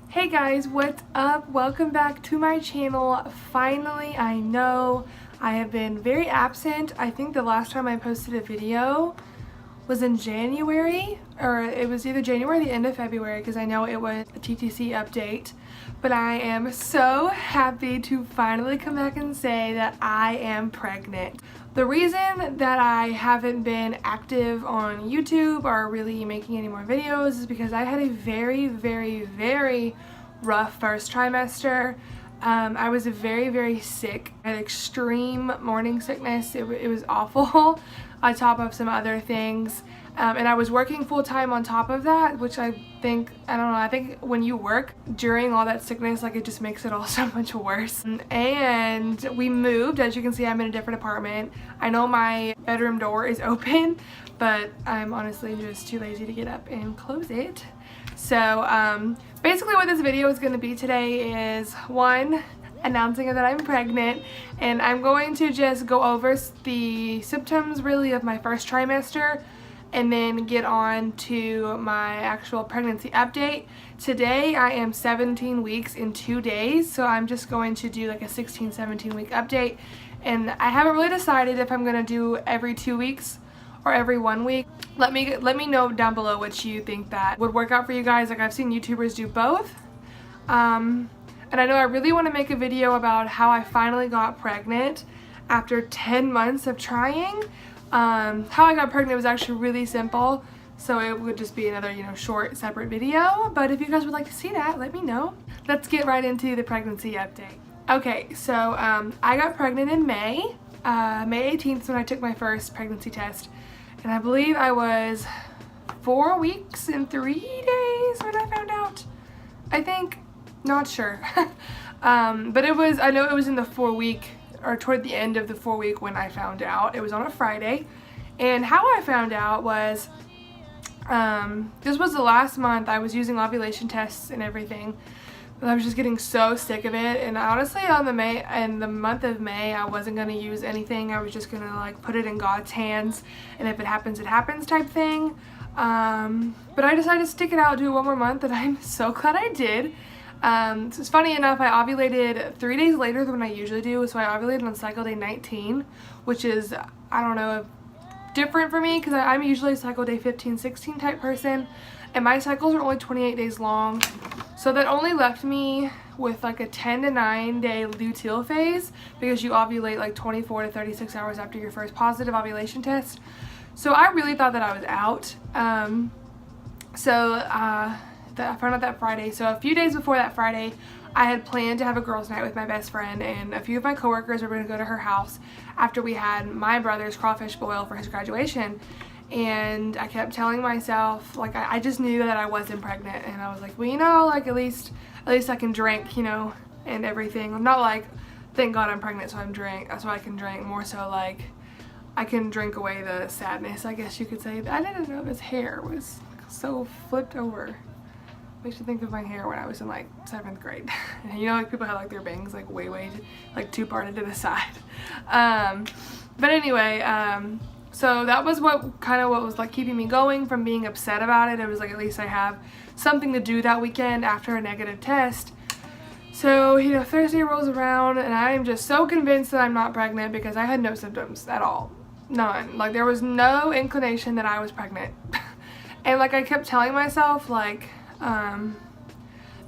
Hey guys, what's up? Welcome back to my channel. Finally, I know I have been very absent. I think the last time I posted a video was in January, or it was either January or the end of February, because I know it was a TTC update. But I am so happy to finally come back and say that I am pregnant. The reason that I haven't been active on YouTube or really making any more videos is because I had a very rough first trimester. I was very sick. I had extreme morning sickness. It was awful on top of some other things. And I was working full-time on top of that, which I think when you work during all that sickness, like, it just makes it all so much worse. And we moved. As you can see, I'm in a different apartment. I know my bedroom door is open, but I'm honestly just too lazy to get up and close it. So basically what this video is going to be today is, one, announcing that I'm pregnant, and I'm going to just go over the symptoms really of my first trimester and then get on to my actual pregnancy update. Today I am 17 weeks in 2 days, so I'm just going to do like a 16-17 week update, and I haven't really decided if I'm going to do every 2 weeks or every 1 week. Let me know down below what you think that would work out for you guys. Like, I've seen YouTubers do both. And I know I really want to make a video about how I finally got pregnant after 10 months of trying. How I got pregnant was actually really simple, so it would just be another, short separate video. But if you guys would like to see that, let me know. Let's get right into the pregnancy update. Okay, so I got pregnant in May. May 18th is when I took my first pregnancy test, and I believe I was 4 weeks and 3 days when I found out. I think, not sure. But I know it was in the 4 week, or toward the end of the 4 week when I found out. It was on a Friday. And how I found out was, this was the last month I was using ovulation tests and everything. But I was just getting so sick of it. And honestly, in the month of May, I wasn't going to use anything. I was just going to like put it in God's hands. And if it happens, it happens type thing. But I decided to stick it out, do it one more month, and I'm so glad I did. So it's funny enough, I ovulated 3 days later than I usually do, so I ovulated on cycle day 19, which is, I don't know, different for me because I'm usually a cycle day 15, 16 type person, and my cycles are only 28 days long, so that only left me with like a 10 to 9 day luteal phase, because you ovulate like 24 to 36 hours after your first positive ovulation test. So I really thought that I was out. I found out that Friday. So a few days before that Friday, I had planned to have a girls' night with my best friend, and a few of my coworkers were going to go to her house after we had my brother's crawfish boil for his graduation. And I kept telling myself, like, I just knew that I wasn't pregnant, and I was like, well, like, at least I can drink, and everything. I'm not like, thank God I'm pregnant so I can drink, more so like I can drink away the sadness, I guess you could say. I didn't know his hair was so flipped over. Makes you think of my hair when I was in like 7th grade. Like people have like their bangs like way like two-parted to the side. But anyway, so that was what was like keeping me going from being upset about it. It was like, at least I have something to do that weekend after a negative test. So, Thursday rolls around and I am just so convinced that I'm not pregnant because I had no symptoms at all. None. Like, there was no inclination that I was pregnant. And like, I kept telling myself, like,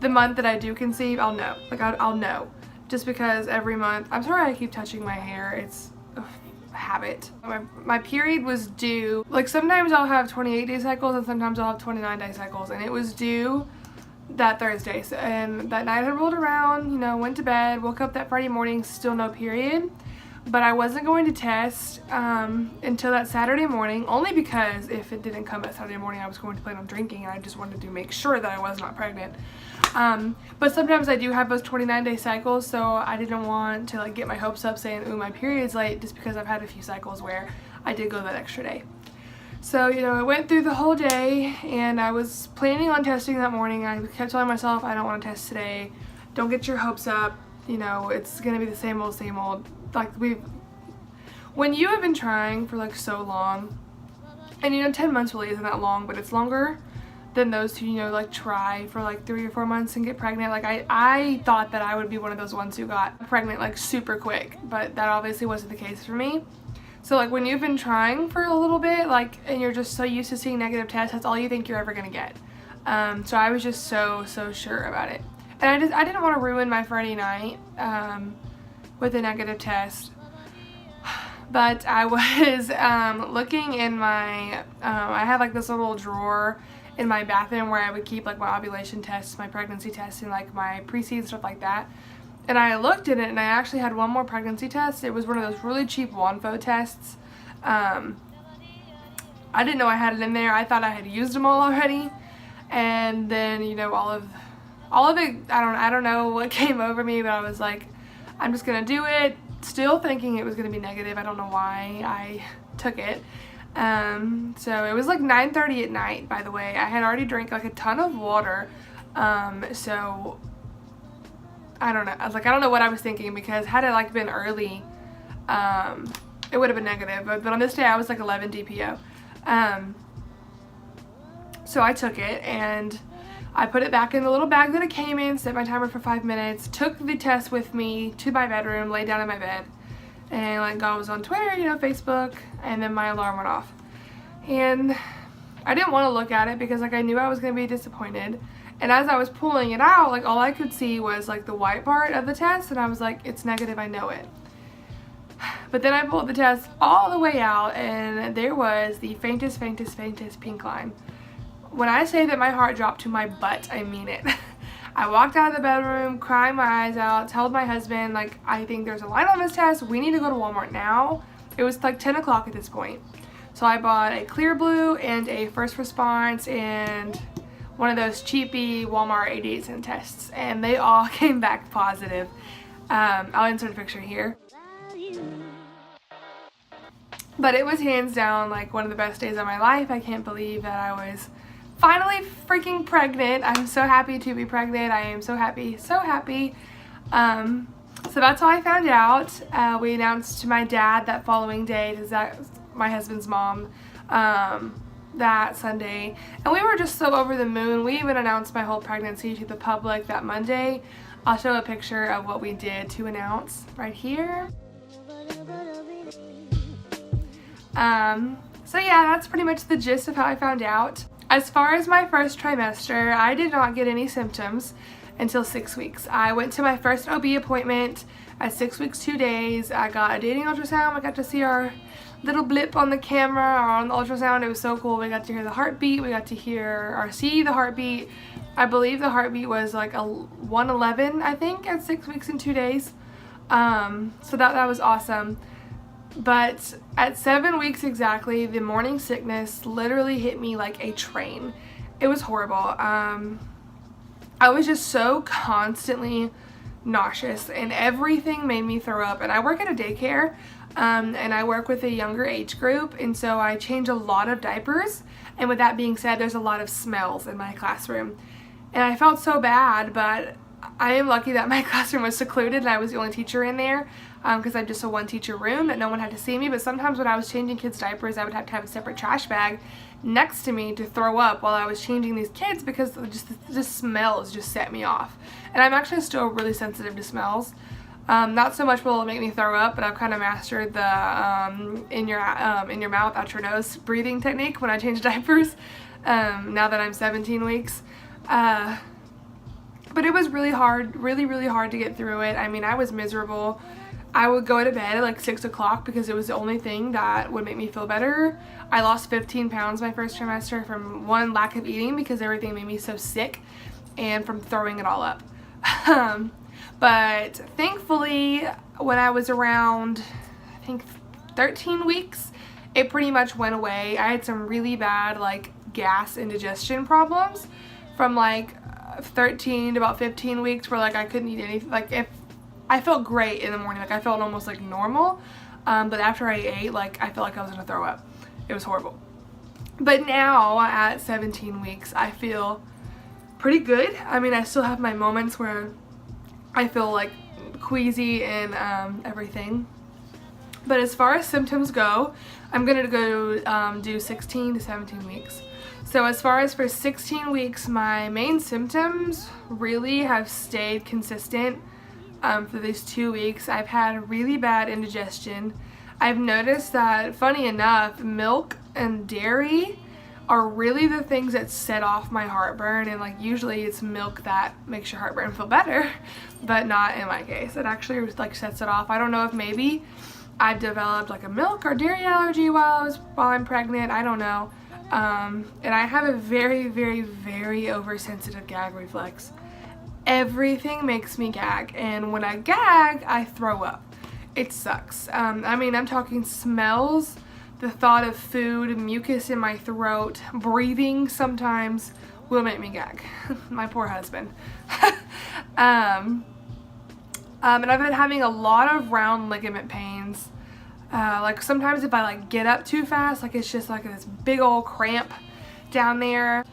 the month that I do conceive, I'll know. Like, I'll know. Just because every month, I'm sorry I keep touching my hair, it's a habit. My period was due, like, sometimes I'll have 28-day cycles and sometimes I'll have 29-day cycles, and it was due that Thursday. So, and that night had rolled around, went to bed, woke up that Friday morning, still no period. But I wasn't going to test until that Saturday morning, only because if it didn't come that Saturday morning, I was going to plan on drinking, and I just wanted to make sure that I was not pregnant. But sometimes I do have those 29-day cycles, so I didn't want to like get my hopes up saying, ooh, my period's late, just because I've had a few cycles where I did go that extra day. So, I went through the whole day, and I was planning on testing that morning. I kept telling myself, I don't want to test today. Don't get your hopes up. It's going to be the same old. Like, when you have been trying for like so long, and 10 months really isn't that long, but it's longer than those who, you know, like try for like 3 or 4 months and get pregnant. Like I thought that I would be one of those ones who got pregnant like super quick, but that obviously wasn't the case for me. So like when you've been trying for a little bit, like, and you're just so used to seeing negative tests, that's all you think you're ever gonna get. So I was just so sure about it. And I didn't want to ruin my Friday night with a negative test. But I was looking in my, I had like this little drawer in my bathroom where I would keep like my ovulation tests, my pregnancy tests, and like my pre-seed, stuff like that. And I looked at it and I actually had one more pregnancy test. It was one of those really cheap Wanfo tests. I didn't know I had it in there. I thought I had used them all already. And then, you know, all of it, I don't know what came over me, but I was like, I'm just gonna do it. Still thinking it was going to be negative. I don't know why I took it. So it was like 9:30 at night, by the way. I had already drank like a ton of water. So I don't know. I don't know what I was thinking, because had it like been early, it would have been negative. But on this day I was like 11 DPO. So I took it and I put it back in the little bag that it came in, set my timer for 5 minutes, took the test with me to my bedroom, laid down in my bed, and like I was on Twitter, you know, Facebook, and then my alarm went off. And I didn't want to look at it because like I knew I was going to be disappointed. And as I was pulling it out, like all I could see was like the white part of the test, and I was like, it's negative, I know it. But then I pulled the test all the way out, and there was the faintest pink line. When I say that my heart dropped to my butt, I mean it. I walked out of the bedroom, crying my eyes out, told my husband, like, I think there's a line on this test. We need to go to Walmart now. It was like 10 o'clock at this point. So I bought a Clear Blue and a First Response and one of those cheapy Walmart 88-cent tests. And they all came back positive. I'll insert a picture here. But it was hands down like one of the best days of my life. I can't believe that I was finally freaking pregnant. I'm so happy to be pregnant. I am so happy. So that's how I found out. We announced to my dad that following day, because that's my husband's mom, that Sunday. And we were just so over the moon. We even announced my whole pregnancy to the public that Monday. I'll show a picture of what we did to announce right here. So yeah, that's pretty much the gist of how I found out. As far as my first trimester, I did not get any symptoms until 6 weeks. I went to my first OB appointment at 6 weeks, 2 days. I got a dating ultrasound. I got to see our little blip on the camera or on the ultrasound. It was so cool. We got to hear the heartbeat. We got to hear or see the heartbeat. I believe the heartbeat was like a 111, I think, at 6 weeks and 2 days. So that was awesome. But at 7 weeks exactly, the morning sickness literally hit me like a train. It was horrible. I was just so constantly nauseous and everything made me throw up. And I work at a daycare and I work with a younger age group, and so I change a lot of diapers. And with that being said, there's a lot of smells in my classroom. And I felt so bad, but I am lucky that my classroom was secluded and I was the only teacher in there, because I'm just a one teacher room that no one had to see me. But sometimes when I was changing kids' diapers, I would have to have a separate trash bag next to me to throw up while I was changing these kids, because the smells just set me off. And I'm actually still really sensitive to smells. Not so much will it make me throw up, but I've kind of mastered the in your mouth, out your nose breathing technique when I change diapers, now that I'm 17 weeks. But it was really hard, really hard to get through it. I mean, I was miserable. I would go to bed at like 6 o'clock because it was the only thing that would make me feel better. I lost 15 pounds my first trimester from one, lack of eating because everything made me so sick, and from throwing it all up. But thankfully, when I was around, I think 13 weeks, it pretty much went away. I had some really bad like gas and digestion problems from like 13 to about 15 weeks where like I couldn't eat anything. Like if I felt great in the morning, like I felt almost like normal, but after I ate, like I felt like I was gonna throw up. It was horrible. But now at 17 weeks, I feel pretty good. I mean, I still have my moments where I feel like queasy and everything, But as far as symptoms go, I'm going to go do 16 to 17 weeks. So as far as for 16 weeks, my main symptoms really have stayed consistent for these 2 weeks. I've had really bad indigestion. I've noticed that, funny enough, milk and dairy are really the things that set off my heartburn, and like usually it's milk that makes your heartburn feel better, but not in my case. It actually like sets it off. I don't know if maybe I've developed like a milk or dairy allergy while I'm pregnant. I don't know. And I have a very, very, very oversensitive gag reflex. Everything makes me gag, and when I gag, I throw up. It sucks. I mean, I'm talking smells, the thought of food, mucus in my throat, breathing sometimes will make me gag. My poor husband. And I've been having a lot of round ligament pains. Like sometimes if I like get up too fast, like it's just like this big old cramp down there.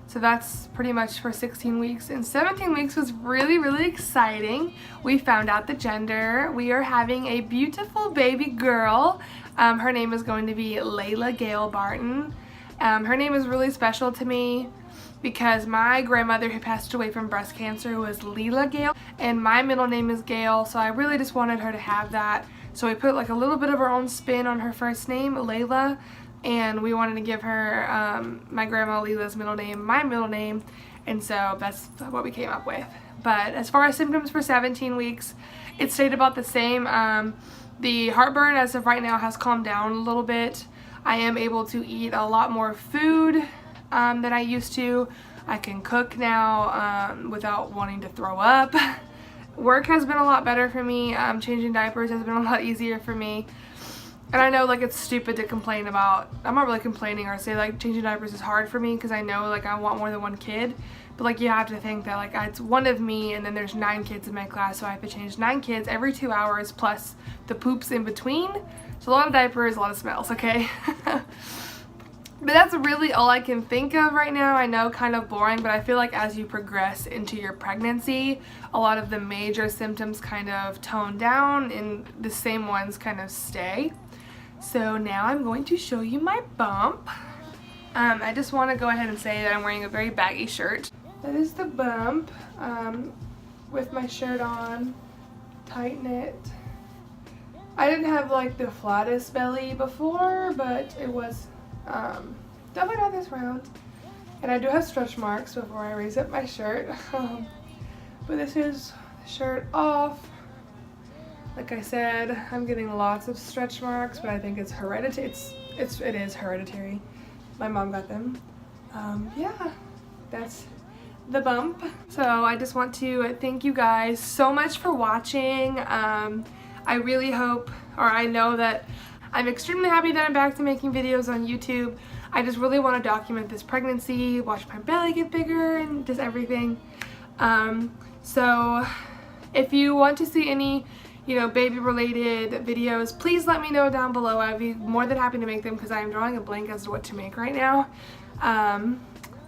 So that's pretty much for 16 weeks. And 17 weeks was really, really exciting. We found out the gender. We are having a beautiful baby girl. Her name is going to be Layla Gail Barton. Her name is really special to me because my grandmother who passed away from breast cancer was Leela Gail, and my middle name is Gail, so I really just wanted her to have that. So we put like a little bit of our own spin on her first name, Layla, and we wanted to give her my grandma Leela's middle name, my middle name, and so that's what we came up with. But as far as symptoms for 17 weeks, it stayed about the same. The heartburn as of right now has calmed down a little bit. I am able to eat a lot more food than I used to. I can cook now without wanting to throw up. Work has been a lot better for me. Changing diapers has been a lot easier for me. And I know like it's stupid to complain about. I'm not really complaining or say like changing diapers is hard for me because I know like I want more than one kid. But like you have to think that like it's one of me and then there's 9 kids in my class, so I have to change 9 kids every 2 hours plus the poops in between. So a lot of diapers, a lot of smells, okay? But that's really all I can think of right now. I know, kind of boring, but I feel like as you progress into your pregnancy, a lot of the major symptoms kind of tone down and the same ones kind of stay. So now I'm going to show you my bump. I just want to go ahead and say that I'm wearing a very baggy shirt. That is the bump with my shirt on, tight knit. I didn't have like the flattest belly before, but it was definitely not this round. And I do have stretch marks before I raise up my shirt. But this is the shirt off. Like I said, I'm getting lots of stretch marks, but I think it's hereditary. It is hereditary. My mom got them. Yeah, that's the bump. So I just want to thank you guys so much for watching. I really hope, or I know that I'm extremely happy that I'm back to making videos on YouTube. I just really want to document this pregnancy, watch my belly get bigger, and just everything. So if you want to see any, you know, baby related videos, please let me know down below. I'd be more than happy to make them because I am drawing a blank as to what to make right now.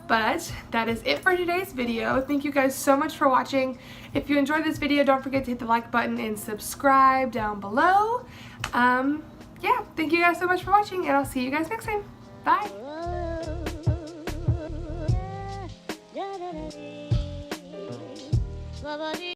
But that is it for today's video. Thank you guys so much for watching. If you enjoyed this video, don't forget to hit the like button and subscribe down below. Yeah, thank you guys so much for watching, and I'll see you guys next time. Bye!